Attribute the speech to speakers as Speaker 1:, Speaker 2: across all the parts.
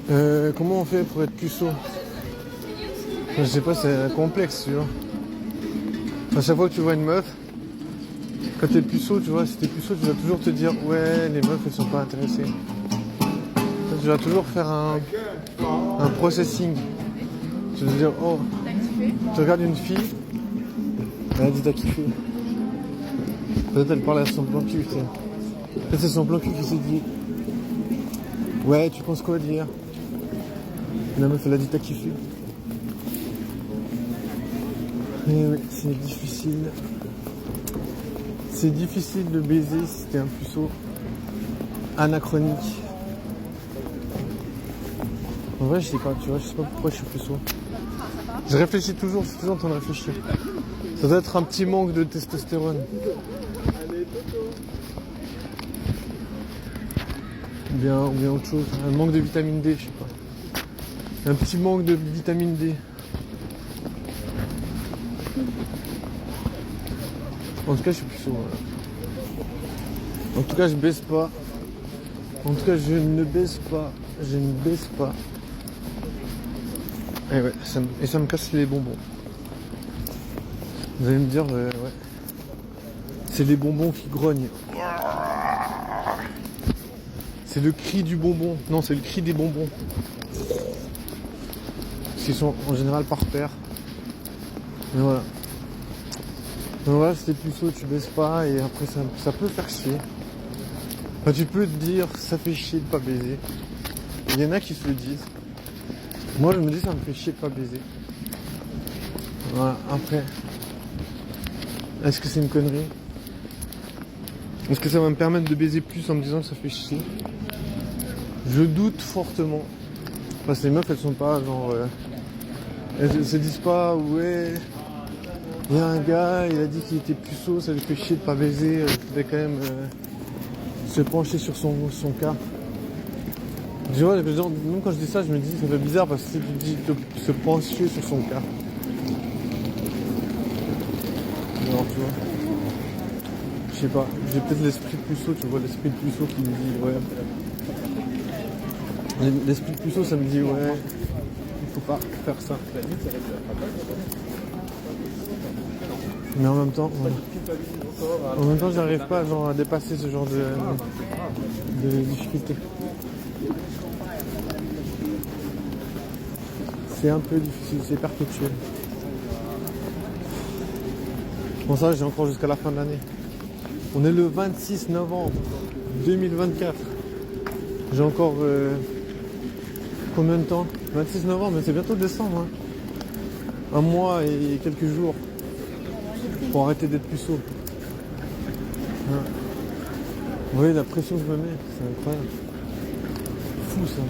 Speaker 1: Comment on fait pour être puceau? Je sais pas, c'est complexe, tu vois. À chaque fois que tu vois une meuf, quand t'es puceau, tu vois, si t'es puceau, tu vas toujours te dire ouais, les meufs elles sont pas intéressées. Tu vas toujours faire un processing. Tu vas te dire oh, tu regardes une fille, elle a dit t'as kiffé. Peut-être elle parle à son plan cul, tu sais. Peut-être c'est son plan cul qui s'est dit ouais, tu penses quoi d'hier? La meuf elle a dit t'as kiffé. Et oui, c'est difficile. C'est difficile de baiser si t'es un puceau anachronique. En vrai, je sais pas, tu vois, je sais pas pourquoi je suis puceau. Je réfléchis toujours, je suis toujours en train de réfléchir. Ça doit être un petit manque de testostérone. Ou bien autre chose. Un manque de vitamine D, je sais pas. Un petit manque de vitamine D. En tout cas, je suis puceau. Voilà. En tout cas, je baisse pas. En tout cas, je ne baisse pas. Je ne baisse pas. Et ouais, ça me casse les bonbons. Vous allez me dire, ouais. C'est les bonbons qui grognent. C'est le cri du bonbon. Non, c'est le cri des bonbons. Parce qu'ils sont en général par paire. Mais voilà. Donc voilà, si t'es puceau, tu baisses pas et après ça peut faire chier. Enfin, tu peux te dire, ça fait chier de pas baiser. Il y en a qui se le disent. Moi, je me dis, ça me fait chier de pas baiser. Voilà, après. Est-ce que c'est une connerie? Est-ce que ça va me permettre de baiser plus en me disant que ça fait chier? Je doute fortement. Parce que les meufs, elles sont pas genre... elles se disent pas, ouais... Il y a un gars, il a dit qu'il était puceau, ça lui fait chier de pas baiser. Il devait quand même se pencher sur son cas. Tu vois, même quand je dis ça, je me dis, ça fait bizarre parce que si tu dis de se pencher sur son cas. Alors, tu vois. Je sais pas, j'ai peut-être l'esprit de puceau, tu vois, l'esprit de puceau qui me dit, ouais. L'esprit de puceau, ça me dit, ouais, il faut pas faire ça. Mais en même temps, j'arrive pas genre, à dépasser ce genre de difficulté. C'est un peu difficile, c'est perpétuel. Bon ça, j'ai encore jusqu'à la fin de l'année. On est le 26 novembre 2024. J'ai encore combien de temps? 26 novembre, mais c'est bientôt décembre. Hein. Un mois et quelques jours pour arrêter d'être puceau. Hein. Vous voyez la pression que je me mets, c'est incroyable. Fou ça.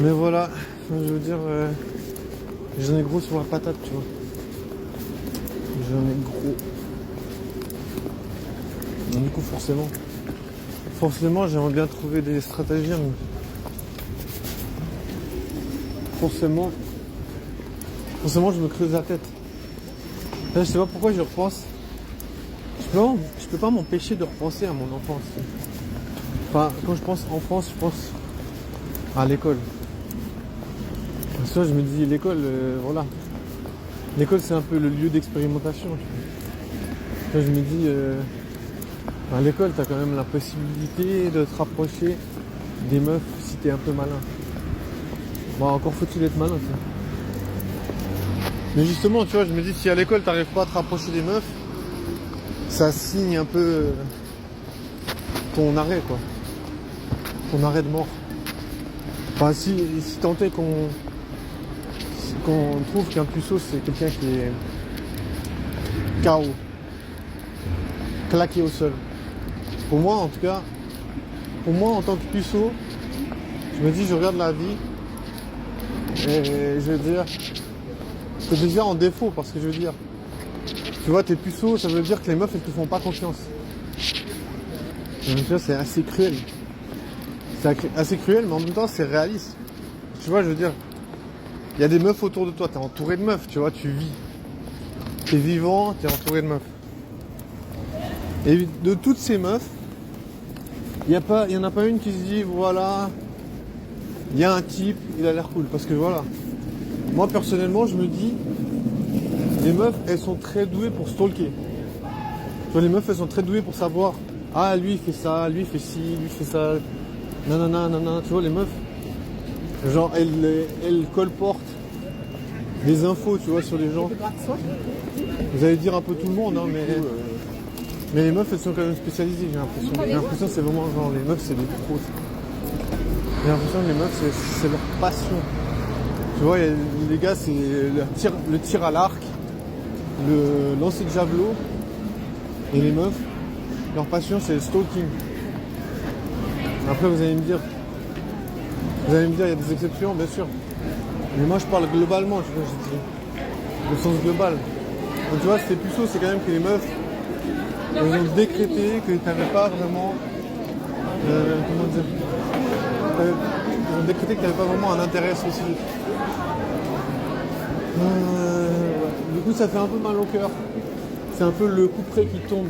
Speaker 1: Mais voilà, je veux dire, j'en ai gros sur la patate, tu vois. J'en ai gros. Donc, du coup, forcément, j'aimerais bien trouver des stratagèmes. Forcément, je me creuse la tête. Là, je sais pas pourquoi je repense. Je peux pas m'empêcher de repenser à mon enfance. Enfin, quand je pense enfance, je pense à l'école. Ça, je me dis, l'école, voilà. L'école, c'est un peu le lieu d'expérimentation. Là, je me dis, à l'école, t'as quand même la possibilité de te rapprocher des meufs si t'es un peu malin. Bon, encore faut-il être malin, tu sais. Mais justement, tu vois, je me dis, si à l'école, t'arrives pas à te rapprocher des meufs, ça signe un peu ton arrêt, quoi. Ton arrêt de mort. Enfin, si tant est qu'on trouve qu'un puceau, c'est quelqu'un qui est KO, claqué au sol. Pour moi, en tout cas, en tant que puceau, je me dis, je regarde la vie et je veux dire, c'est déjà en défaut parce que je veux dire, tu vois, t'es puceau, ça veut dire que les meufs, elles te font pas confiance. Donc, c'est assez cruel. C'est assez cruel, mais en même temps, c'est réaliste. Tu vois, je veux dire, il y a des meufs autour de toi, t'es entouré de meufs, tu vois, tu vis. T'es vivant, t'es entouré de meufs. Et de toutes ces meufs, il y en a pas une qui se dit, voilà, il y a un type, il a l'air cool. Parce que voilà, moi personnellement, je me dis, les meufs, elles sont très douées pour stalker. Tu vois, les meufs, elles sont très douées pour savoir, ah, lui, il fait ça, lui, il fait ci, lui, il fait ça. Nanana, nanana. Tu vois, les meufs, genre, elles colportent des infos, tu vois, sur les gens. Vous allez dire un peu tout le monde, hein, mais les meufs, elles sont quand même spécialisées, j'ai l'impression. J'ai l'impression que c'est vraiment genre, les meufs, c'est des pros. J'ai l'impression que les meufs, c'est leur passion. Tu vois, les gars, c'est le tir à l'arc, le lancer de javelot. Et les meufs, leur passion, c'est le stalking. Après, vous allez me dire, il y a des exceptions, bien sûr. Mais moi, je parle globalement, tu vois, je dis, le sens global. Donc, tu vois, c'était puceau, c'est quand même que les meufs, elles ont décrété que tu n'avais pas vraiment, comment dire, ils ont décrété que tu n'avais pas vraiment un intérêt spécifique. Ouais. Du coup, ça fait un peu mal au cœur. C'est un peu le couperet qui tombe.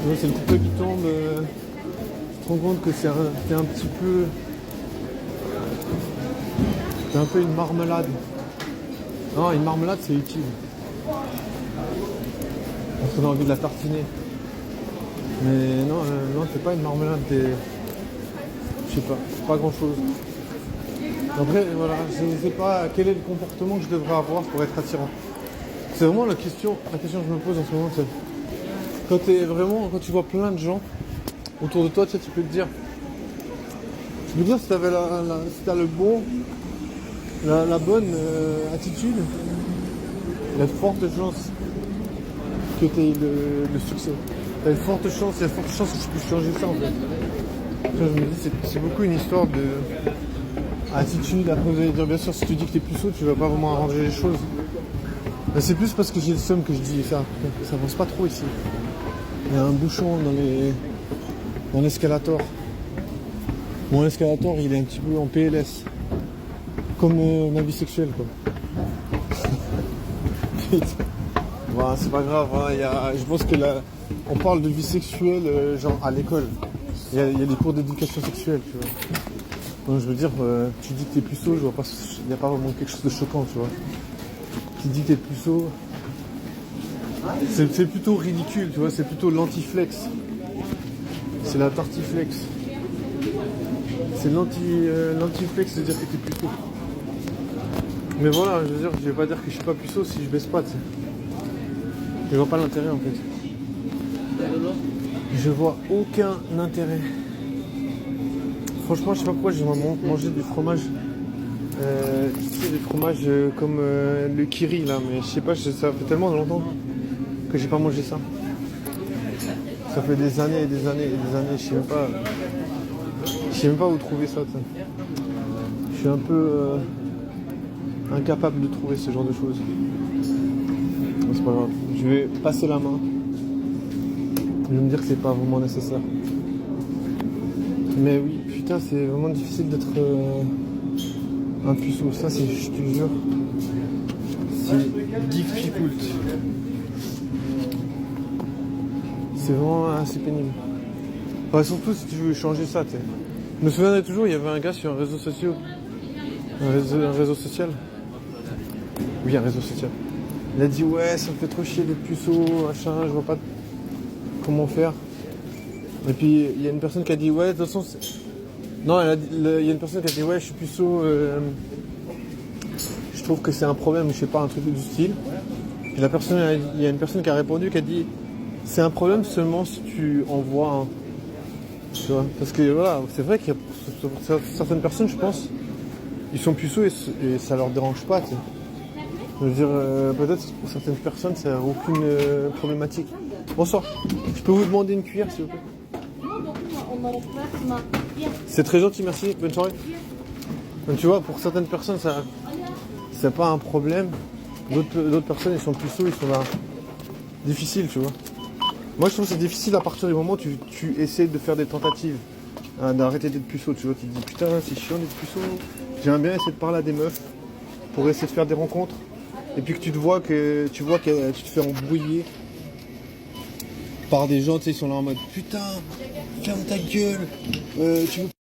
Speaker 1: Tu vois, c'est le couperet qui tombe. Tu te rends compte que c'est un petit peu. C'est un peu une marmelade. Non, une marmelade, c'est utile. On a envie de la tartiner. Mais non, c'est pas une marmelade. Je sais pas grand chose. Après, voilà, je ne sais pas quel est le comportement que je devrais avoir pour être attirant. C'est vraiment la question que je me pose en ce moment. C'est quand tu vois plein de gens autour de toi, tu sais, tu peux te dire si t'as le bon, la bonne attitude, il y a de fortes chances que tu aies le succès. Il y a de fortes chances que tu puisses changer ça en fait. Je me dis, c'est beaucoup une histoire de attitude. Après, vous allez dire, bien sûr, si tu dis que t'es puceau, tu vas pas vraiment arranger les choses. Mais c'est plus parce que j'ai le seum que je dis ça. Ça avance pas trop ici. Il y a un bouchon dans l'escalator. Mon escalator, il est un petit peu en PLS. Comme ma vie sexuelle, quoi. Voilà, c'est pas grave. Hein, je pense que on parle de vie sexuelle genre à l'école. Il y a des cours d'éducation sexuelle, tu vois. Donc je veux dire, tu dis que t'es puceau, je vois pas, il n'y a pas vraiment quelque chose de choquant, tu vois. Tu dis que t'es puceau, c'est plutôt ridicule, tu vois, c'est plutôt l'antiflex. C'est la tartiflex. C'est l'antiflex de dire que t'es puceau. Mais voilà, je veux dire, je vais pas dire que je suis pas puceau si je baisse pas, tu sais. Je vois pas l'intérêt en fait. Je vois aucun intérêt. Franchement, je sais pas pourquoi j'ai mangé du fromage. Tu sais, des fromages comme le kiri là, mais je sais pas, ça fait tellement longtemps que j'ai pas mangé ça. Ça fait des années et des années et des années, je sais même pas où trouver ça. T'sais. Je suis un peu incapable de trouver ce genre de choses. Bon, c'est pas grave, je vais passer la main. Je vais me dire que c'est pas vraiment nécessaire. Mais oui, putain, c'est vraiment difficile d'être un puceau. Ça, c'est, je te jure, c'est difficult. C'est vraiment assez pénible. Enfin, surtout si tu veux changer ça, tu sais. Je me souviendrai toujours, il y avait un gars sur un réseau social. Un réseau social. Oui, un réseau social. Il a dit, ouais, ça me fait trop chier d'être puceau, machin, je vois pas comment faire. Et puis il y a une personne qui a dit ouais de toute façon non il y a une personne qui a dit ouais je suis puceau je trouve que c'est un problème, je sais pas, un truc du style. Et il y a une personne qui a répondu qui a dit c'est un problème seulement si tu en vois un. Tu vois, parce que voilà, c'est vrai qu'il y a certaines personnes, je pense, ils sont puceaux et ça leur dérange pas, tu sais. Je veux dire, peut-être que pour certaines personnes ça n'a aucune problématique. Bonsoir, je peux vous demander une cuillère s'il vous plaît? C'est très gentil, merci. Bonne soirée. Donc, tu vois, pour certaines personnes, ça c'est pas un problème. D'autres personnes, ils sont puceaux, ils sont là. Difficile, tu vois. Moi, je trouve que c'est difficile à partir du moment où tu essaies de faire des tentatives. Hein, d'arrêter d'être puceau, tu vois. Tu te dis, putain, c'est chiant d'être puceau. J'aimerais bien essayer de parler à des meufs pour essayer de faire des rencontres. Et puis que tu vois que tu te fais embrouiller par des gens, tu sais, ils sont là en mode, putain, ferme ta gueule, tu veux